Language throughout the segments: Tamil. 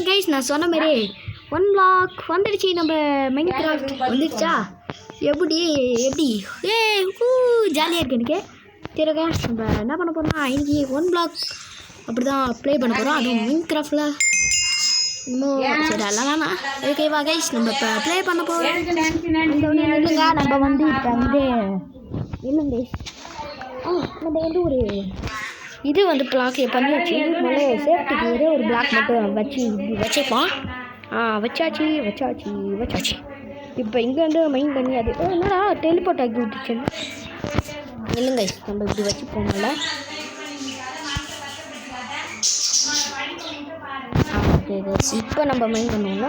கைஸ் நான் சொன்ன மாதிரி 1 பிளாக் வந்துடுச்சு. நம்ம மைன்கிராஃப்ட் வந்துடுச்சா? எப்படி ஜாலியாக இருக்கு எனக்கு. சரி ஓகே, நம்ம என்ன பண்ண போகிறோம்னா இன்னைக்கு 1 பிளாக் அப்படி தான் ப்ளே பண்ண போகிறோம். அதுவும் மைன்கிராஃப்டில் இன்னும் சரி எல்லாம் ஓகேவா கைஸ்? நம்ம இப்போ ப்ளே பண்ண போகிறோம். இல்லைங்க நம்ம வந்து இப்போ வந்து இல்லைங்க நம்ம வந்து ஒரு இது வந்து பிளாக் பண்ணி வச்சு மேலே சேஃப்டிக்கு ஒரு பிளாக் மட்டும் வச்சுப்போம். வச்சாச்சு. இப்போ இங்கே வந்து மைண்ட் பண்ணி அது என்னடா டெலிபோர்ட் ஆக்கி விட்டுச்சு. இல்லைங்க நம்ம இப்படி வச்சுப்போம்ல. ஓகே இப்போ நம்ம மைண்ட் பண்ணுவோம்ல.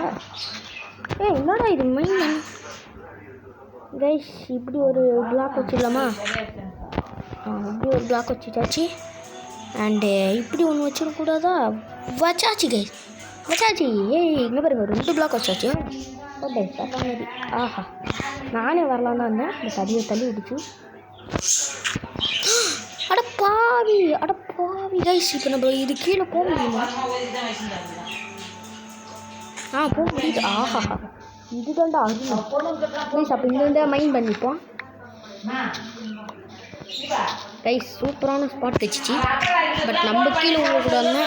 என்னடா இது மைண்ட் பண்ணி கைஸ் இப்படி ஒரு பிளாக் வச்சிடலாமா? இப்படி ஒரு பிளாக் வச்சுட்டாச்சு. அண்டு இப்படி ஒன்று வச்சிடக்கூடாதா? வச்சாச்சு கைஸ் வச்சாச்சு. இங்கே பாருங்க 2 பிளாக் வச்சாச்சு. ஓகே மாதிரி ஆஹா நானே வரலாம் தான் இருந்தேன். இந்த தடியை தள்ளி விடுச்சு. அடப்பாவி கைஸ் இப்போ நம்ம இது கீழே போக முடியுமா? போக முடியுது. ஆஹா இதுதான்டா அருமை கைஸ். அப்போ இங்கே வந்து மைண்ட் பண்ணிப்போம் கைஸ். சூப்பரான ஸ்பாட் வச்சிச்சு. பட் நம்ம கீழே விழக்கூடாதுன்னா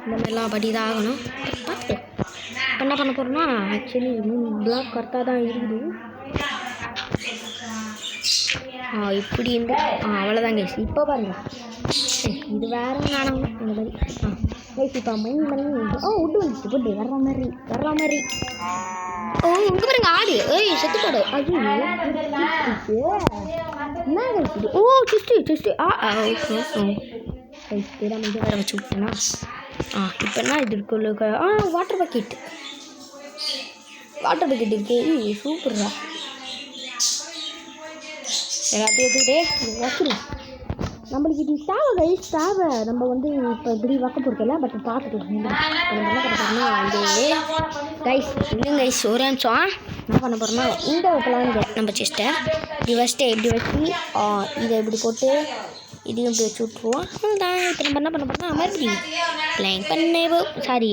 இந்த மாதிரிலாம் படி தான் ஆகணும். பார்த்து என்ன பண்ண போகிறோம்னா ஆக்சுவலி 3 பிளாக் கரெக்டாக தான் இருக்குது. இப்படி இருந்து அவ்வளோதான் கைஸ். இப்போ பாருங்கள் இது வேறு நானும் இந்த மாதிரி கைஸ் இப்போ மைண்ட் பண்ணி விட்டு வந்துச்சு போட்டு வர்ற மாதிரி இங்கே பாருங்க ஆடு செத்து போடு. அது என்ன கைஸ்? சிஸ்ட்டு வேறு வச்சு விட்டேன்னா இப்போ என்ன இது இருக்கு? வாட்டர் பக்கெட் இருக்கு. சூப்பர்ரா. எல்லாத்தையும் எடுத்துக்கிட்டே வச்சிடலாம். நம்மளுக்கு இது தேவை நம்ம வந்து இப்போ இப்படி வைக்க போகிறதில்ல. பட் பார்த்துக்கலாம். என்ன பண்ண போகிறோம்னா கைஸ் இல்லைங்க கைஸ் ஒரு நிமிஷம் என்ன பண்ண போகிறோம்னா இந்த வைக்கலான்னு நம்ம செஸ்ட்டை இப்படி வச்சுட்டு இப்படி வச்சு இதை இப்படி போட்டு இதையும் இப்படி வச்சு விட்ருவோம். தான் இப்போ நம்ம என்ன பண்ண போகிறோம்னா மறுபடியும் ப்ளைங் சாரி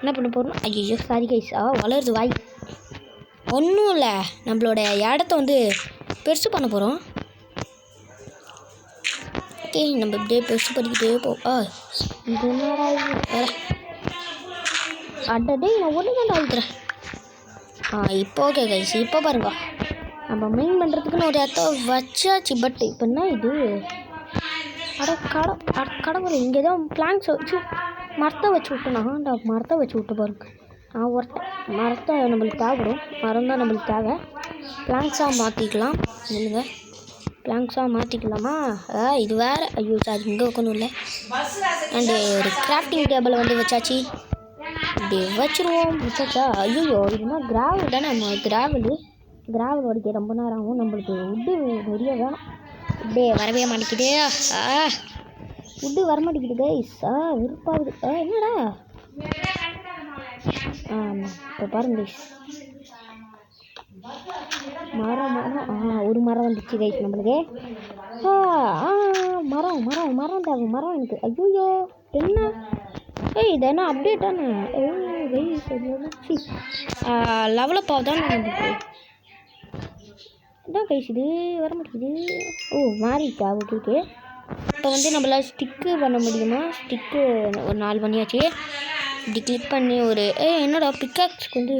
என்ன பண்ண போகிறோம்? ஐயோ சாரி கைஸ் வளருது வாய். ஒன்றும் இல்லை, நம்மளோட இடத்த வந்து பெருசு பண்ண போகிறோம். ஓகே நம்ம இப்படியே பெருசு பண்ணிக்கிட்டே அடடே நான் ஒன்று தான் ஆகுறேன். இப்போ ஓகே கைஸ் இப்போ பாருங்க நம்ம மெயின் பண்ணுறதுக்குன்னு ஒரு இடத்த வச்சாச்சு. பட் இப்போ என்ன இது கடவுளை இங்கே தான் பிளான்ஸ் வச்சு மரத்தை வச்சு விட்டோன்னா மரத்தை வச்சு விட்டு பாருங்க. மரத்தை நம்மளுக்கு தேவைப்படும். மரம் தான் நம்மளுக்கு தேவை. பிளான்ஸாக மாற்றிக்கலாம். இல்லைங்க பிளான்ஸாக மாற்றிக்கலாமா? இது வேறு ஐயோ சார் இங்கே வைக்கணும் இல்லை. அண்டு ஒரு கிராஃப்டிங் டேபிளை வந்து வச்சாச்சு. இப்படி வச்சுருவோம். ஐயோ இதுனா கிராவல் தானே. நம்ம கிராவல் உடைக்க ரொம்ப நேரம் ஆகும். நம்மளுக்கு உட்டு நிறைய வேணும். இப்படியே வரவே மாட்டேங்குது. உட்டு வர மாட்டேங்குது கைஸ். விருப்பாகுது. என்னடா இப்போ பாருங்க கைஸ் மரம் ஒரு மரம் வந்துச்சு கைஸ் நம்மளுக்கு. மரம் தேவை. மரம் எனக்கு ஐயோ என்ன இது என்ன அப்டேட் தானே லெவலப் ஆகுதான் நம்மளுக்கு. இதான் கைஸ் இது வர மாட்டேங்குது. மாறிச்சா? ஓகே இப்போ வந்து நம்மளால் ஸ்டிக்கு பண்ண முடியுமா? ஸ்டிக்கு ஒரு 4 பண்ணியாச்சு. இப்படி கிளிக் பண்ணி ஒரு என்னடா பிக்காக்ஸ்க்கு வந்து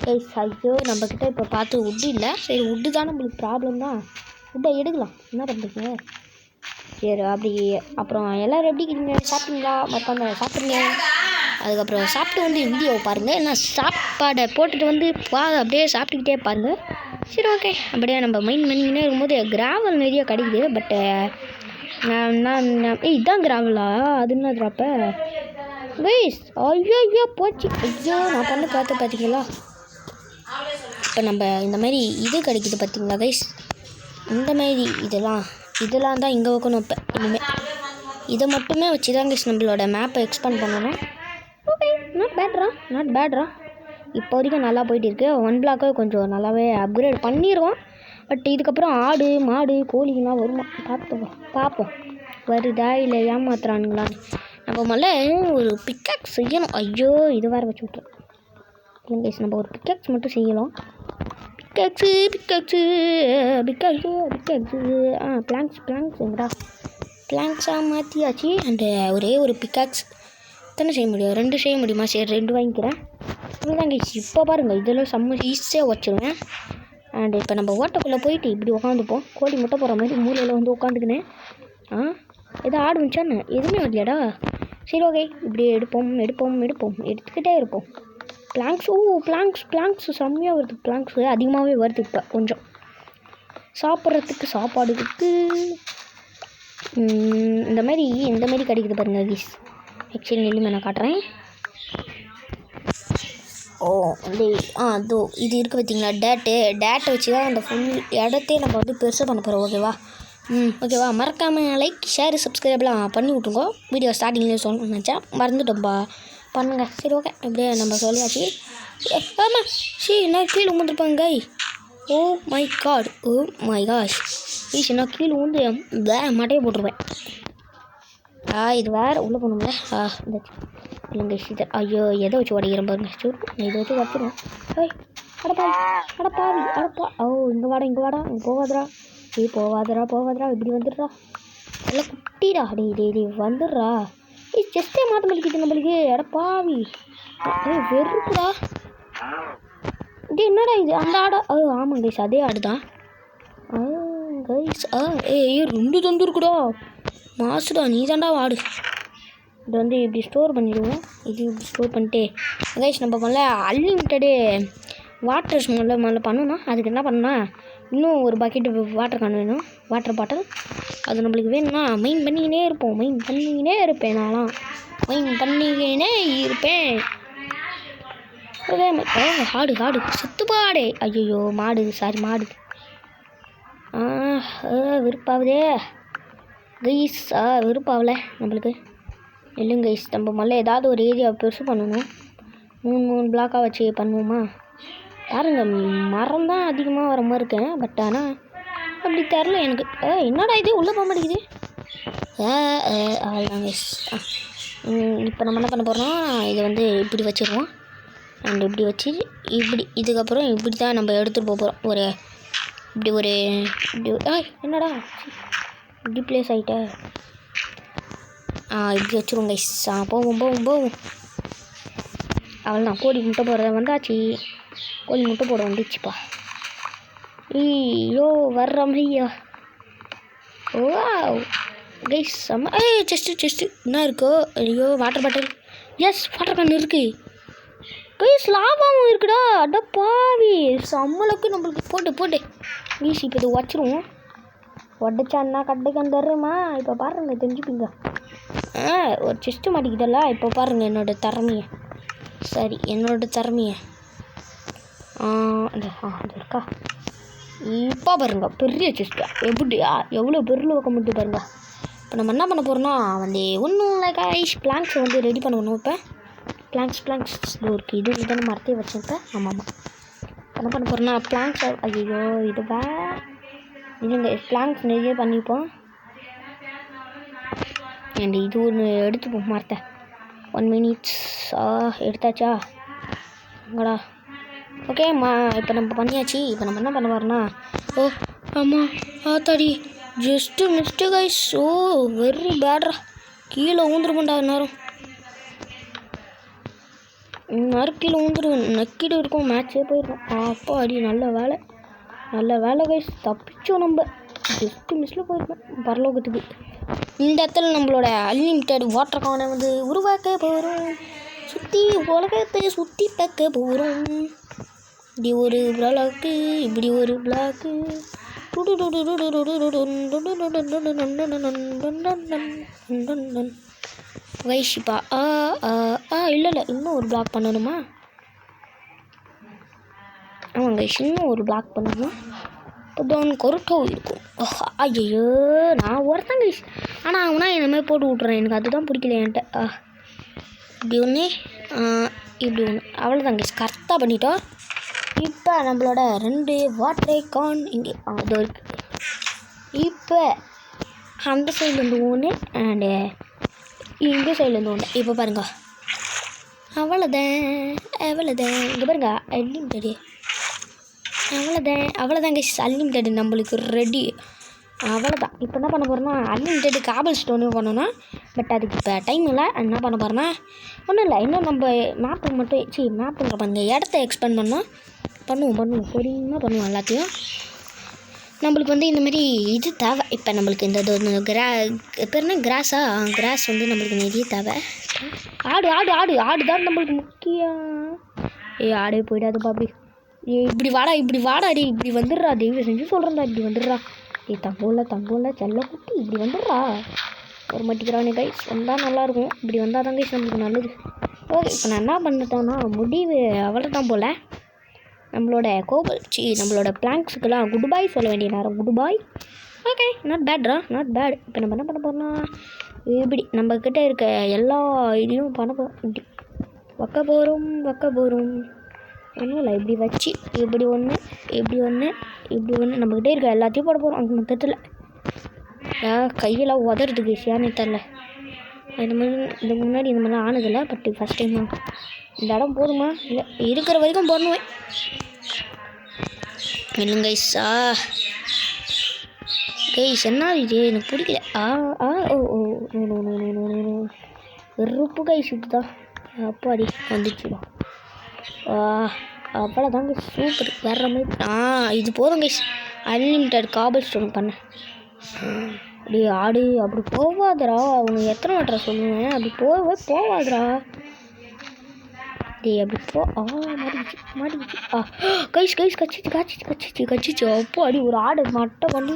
கைஸ் ஐயோ நம்மக்கிட்ட இப்போ பார்த்து உட்டு இல்லை. சரி உட்டு தான் நம்மளுக்கு ப்ராப்ளம் தான். உட்டை எடுக்கலாம். என்ன பண்ணுறீங்க? சரி அப்படி அப்புறம் எல்லோரும் எப்படி இருக்கீங்க? சாப்பிட்டீங்களா? மறக்காம சாப்பிடுங்க. அதுக்கப்புறம் சாப்பிட்டு வந்து வீடியோ பாருங்கள். ஏன்னா சாப்பாடை போட்டுட்டு வந்து அப்படியே சாப்பிட்டுக்கிட்டே பாருங்கள். சரி ஓகே அப்படியே நம்ம மைண்ட் பண்ணிக்கிட்டே இருக்கும்போது கிராவல் நிறைய கிடைக்குது. பட்டு நான் இதுதான் கிராவலா? அது என்னதுப்போ கைஸ்? ஐயோ போச்சு. ஐயோ நான் பண்ண பார்த்தீங்களா? இப்போ நம்ம இந்த மாதிரி இது கிடைக்குது பார்த்தீங்களா கைஸ்? இந்த மாதிரி இதெல்லாம் தான் இங்கே வைக்கணும். இப்போ இனிமேல் இதை மட்டுமே வச்சு தான் கைஸ் நம்மளோட மேப்பை எக்ஸ்பேண்ட் பண்ணணும். ஓகே நாட் பேட்ரா இப்போ வரைக்கும் நல்லா போயிட்டு இருக்கு. 1 பிளாக்கை கொஞ்சம் நல்லாவே அப்கிரேட் பண்ணிடுவோம். பட் இதுக்கப்புறம் ஆடு மாடு கோழிலாம் வருமா பார்ப்போம் வருதா இல்லை ஏமாத்துறானுங்களான்னு. நம்ம முதல்ல ஒரு பிக்காக்ஸ் செய்யணும். ஐயோ இது வேறு வச்சு விட்றேன் இல்லைங்க கைஸ். நம்ம ஒரு பிக்காக்ஸ் மட்டும் செய்யலாம். பிக்காக்ஸு பிளாங்க்ஸ் எங்கடா பிளாங்க்ஸாக மாற்றியாச்சு. அண்டு ஒரே ஒரு பிக்காக்ஸ் தானே செய்ய முடியும், 2 செய்ய முடியுமா? சரி 2 வாங்கிக்கிறேன். இதுதாங்க இப்போ பாருங்கள் இதெல்லாம் செம்ம ஈஸியாக வச்சுருவேன். அண்ட் இப்போ நம்ம ஓட்டக்குள்ளே போயிட்டு இப்படி உட்காந்துப்போம். கோழி முட்டை போடுற மாதிரி மூலையில் வந்து உட்காந்துக்கினேன். எதோ ஆடு வந்துச்சான்னு எதுவுமே வரலையாடா. சரி ஓகே இப்படி எடுப்போம் எடுத்துக்கிட்டே இருப்போம். பிளாங்க்ஸ் செம்மையாக வருது. பிளாங்க்ஸ் அதிகமாகவே வருது இப்போ கொஞ்சம். சாப்பிட்றதுக்கு சாப்பாடுக்கு இந்த மாதிரி கிடைக்குது பாருங்கள் வீஸ். ஆக்சுவலி நெல்லுமே நான் காட்டுறேன். அதோ இது இருக்குது பார்த்தீங்களா டேட்டை வச்சு தான் அந்த ஃபுல் இடத்தையே நம்ம வந்து பெருசாக பண்ண போகிறோம். ஓகேவா மறக்காமல் லைக் ஷேர் சப்ஸ்கிரைப்லாம் பண்ணி விட்ருங்க. வீடியோ ஸ்டார்டிங்லேயே சொல்லணும்னு நினச்சேன், மறந்துட்டோம்ப்பா. பண்ணுங்க. சரி ஓகே இப்படியே நம்ம சொல்லியாச்சு. ஆமாம் என்ன கீழே விழுந்துருப்பாங்க. ஓ மை காஷ் என்ன கீழே விழுந்து மட்டையை போட்டுருவேன். இது வேறு உள்ளே போகணும்ல. இந்த இல்லைங்க சீதர். ஐயோ எதை வச்சு உடைக்கிறேன் பாருங்க. சரி நான் இதை வச்சு வச்சுருவேன். அடப்பாவி இங்கே வாடா இங்கே போகாதரா. போகாதரா இப்படி வந்துடுறா. எல்லாம் குட்டிடா. டே வந்துடுறா. செஸ்டே மாற்ற முடிக்கிட்டு நம்மளுக்கு. அடப்பாவி வெறுப்புடா. என்னடா இது அந்த ஆடா? ஆமாம் கைஸ் அதே ஆடு தான் கைஸ். 2 தந்துருக்குடா. மாசுடா நீ தாண்டா ஆடு. இது வந்து இப்படி ஸ்டோர் பண்ணிவிடுவோம். இது இப்படி ஸ்டோர் பண்ணிட்டு கைஸ் நம்ம முதல்ல அன்லிமிட்டடு வாட்டர்ஸ் முதல்ல பண்ணணும். அதுக்கு என்ன பண்ணால் இன்னும் ஒரு பக்கெட்டு வாட்டர் கேன் வேணும், வாட்டர் பாட்டில். அது நம்மளுக்கு வேணும்னா மெயின் பண்ணிக்கினே இருப்பேன். நான்லாம் மெயின் பண்ணிக்கினே இருப்பேன். ஆடு சுத்துப்பாடே. ஐயோ மாடு விருப்பாகுதே கைஸ். விருப்பாகல நம்மளுக்கு. இல்லைங்க கைஸ் நம்ம முதல்ல ஏதாவது ஒரு ஏரியாவை பெருசு பண்ணணும். 3 பிளாக்காக வச்சு பண்ணுவோமா? பாருங்க மரம் தான் அதிகமாக வர மாதிரி இருக்கேன். பட் ஆனால் அப்படி தெரில எனக்கு. என்னடா இது உள்ளே போக மாட்டேங்குது. அவ்வளோதான் கைஸ். இப்போ நம்ம என்ன பண்ண போகிறோம், இதை வந்து இப்படி வச்சுருவோம். அண்ட் இப்படி வச்சு இதுக்கப்புறம் இப்படி தான் நம்ம எடுத்துகிட்டு போகிறோம். இப்படி என்னடா இப்படி பிளேஸ் ஆகிட்ட. இப்படி வச்சுருவோம் கைஸ். போவோம். அவ்வளோதான். கோழி முட்டை போடுறத வந்தாச்சு. கோழி முட்டை போட வந்துச்சுப்பா. ஐயோ வர்றமையா. கைஸ் செம்ம. செஸ்ட்டு என்ன இருக்கோ. ஐயோ water bottle. Yes water can இருக்குது கைஸ். லாபாவும் இருக்குடா. அடப்பாவி சம்மளுக்கு நம்மளுக்கு போட்டு கைஸ். இப்போ இது வச்சுருவோம். உடச்சான்னா கட்டுக்கன் தருமா. இப்போ பாருங்க தெரிஞ்சுப்பீங்க. ஒரு செஸ்ட்டு மாட்டிக்கிட்டல. இப்போ பாருங்கள் என்னோடய திறமையை. சரி என்னோடய திறமையை இருக்கா. இப்போ பாருங்க பெரிய செஸ்ட்டா எப்படியா எவ்வளோ பெரிய வைக்க முடியும் பாருங்க. இப்போ நம்ம என்ன பண்ண போகிறோம்னா வந்து ஒன்றும் கைஸ் பிளாங்க்ஸ் வந்து ரெடி பண்ணணும். இப்போ பிளாங்க்ஸ் இருக்குது. இது தானே மரத்தையே வச்சுருப்பேன். ஆமாம் என்ன பண்ண போகிறோன்னா பிளாங்க்ஸ். ஐயோ இது இல்லைங்க பிளாங்க்ஸ் நிறைய பண்ணிப்போம். அண்ட் இது ஒன்று எடுத்துப்போம் மரத்தை. 1 minute எடுத்தாச்சா அங்கடா. ஓகே இப்போ நம்ம பண்ணியாச்சு. இப்போ நம்ம என்ன பண்ண போகிறோம்னா ஆமாம் ஆத்தாடி ஜஸ்ட்டு மிஸ்டு கைஸ். வெரி பேட்ரா. கீழே ஊந்துருமாண்டா நேரம் கீழே ஊந்துருவேன். நக்கிட்டு இருக்கும். மேட்ச்சே போயிருக்கோம். அப்பா அடி நல்ல வேலை கைஸ். தப்பிச்சோம் நம்ம. ஜஸ்ட்டு மிஸ்ஸில் போயிருக்கோம் பரலோகத்துக்கு. இந்த இடத்துல நம்மளோட அன்லிமிட்டட் வாட்டர் கேனை வந்து உருவாக்க போகிறோம். உலகத்தை சுற்றி பார்க்க போகிறோம். இப்படி ஒரு பிளாக்கு இப்படி ஒரு பிளாக்கு. வைஷிப்பா இல்லை இன்னும் ஒரு பிளாக் பண்ணணுமா? ஆமாங்க இன்னும் ஒரு பிளாக் பண்ணணும். இப்போதான் கொரட்டோ இருக்கும். ஐயோ நான் ஒருத்தங்க ஆனால் அவனா இந்த மாதிரி போட்டு விட்றேன். எனக்கு அதுதான் பிடிக்கல என்கிட்ட. இப்படி ஒன்று இப்படி ஒன்று அவ்வளோதாங்க கரெக்டாக பண்ணிட்டோம். இப்போ நம்மளோட 2 வாட்டர் ஐகான் இங்கே அது இருக்குது. இப்போ அந்த சைட்லேருந்து ஒன்று அண்டு இந்த சைட்லேருந்து ஒன்று. இப்போ பாருங்க, அவ்வளோதான். இங்கே பாருங்க அன்லிமிட்டடு. அவ்வளோதான் கைஸ், அன்லிமிட்டடு நம்மளுக்கு ரெடி. அவ்வளோதான். இப்போ என்ன பண்ண போகிறோன்னா அன்லிமிட்டடு காபல் ஸ்டோனு பண்ணணும். பட் அதுக்கு இப்போ டைம் இல்லை. என்ன பண்ண போகிறோன்னா ஒன்றும் இல்லை, இன்னும் நம்ம மேப்புக்கு மட்டும் மேப்புங்கிற பாருங்க இடத்த எக்ஸ்பேண்ட் பண்ணுவோம் பொறுமையாக பண்ணுவோம் எல்லாத்தையும். நம்மளுக்கு வந்து இந்தமாரி இது தேவை. இப்போ நம்மளுக்கு இந்த பேர்னா கிராஸ் வந்து நம்மளுக்கு நிறைய தேவை. ஆடு தான் நம்மளுக்கு முக்கியம். ஆடே போயிடாது பாப்பி. இப்படி வாடா டே, இப்படி வந்துடுறா. தெய்வம் செஞ்சு சொல்கிறேன்டா, இப்படி வந்துடுறா. தங்கோல செல்ல குட்டி, இப்படி வந்துடுறா. ஒரு மாட்டிக்கிறானே கைஸ். வந்தால் நல்லாயிருக்கும். இப்படி வந்தால் தான் கைஸ் நம்மளுக்கு நல்லது. ஓகே, இப்போ நான் என்ன பண்ணிட்டேன்னா முடிவு அவ்வளோதான் போல். நம்மளோட நம்மளோட பிளாங்க்ஸுக்கெல்லாம் குட் பாய் சொல்ல வேண்டிய நேரம். Good bye. Okay, not bad. இப்போ நம்ம என்ன பண்ண போகிறோம்னா இப்படி நம்மக்கிட்ட இருக்க எல்லா இதையும் பண்ண போகிறோம். இப்படி வைக்க போகிறோம். ஒன்றும் இல்லை, இப்படி வச்சு இப்படி ஒன்று நம்மக்கிட்ட இருக்க எல்லாத்தையும் போட போகிறோம். அந்த மொத்தத்தில் கையெல்லாம் உதறதுக்கு ஏன்னு தெரில. இதுக்கு முன்னாடி இந்த மாதிரிலாம் ஆனதில்லை. பட் ஃபஸ்ட் டைம் தான். இந்த இடம் போதுமா? இல்லை, இருக்கிற வரைக்கும் பண்ணுவேன். இல்லைங்க கைஸ், என்ன இது எனக்கு பிடிக்கல. வெறுப்பு கைஸ். இதுதான் அப்பாடி வந்துச்சுதான். அவ்வளோதாங்க, சூப்பர். வேற மாதிரி இது போதும் கைஸ். அன்லிமிட்டட் காபல் ஸ்டோன் பண்ண. அப்படி ஆடு அப்படி போவாதரா. அவங்க எத்தனை வாட்டரா சொல்லுவேன். அப்படி போவாதரா டே. அப்படி மாட்டிக்கிச்சு. கைஸ் கச்சிச்சு. அப்போ அடி ஒரு ஆடு மட்டை பண்ணி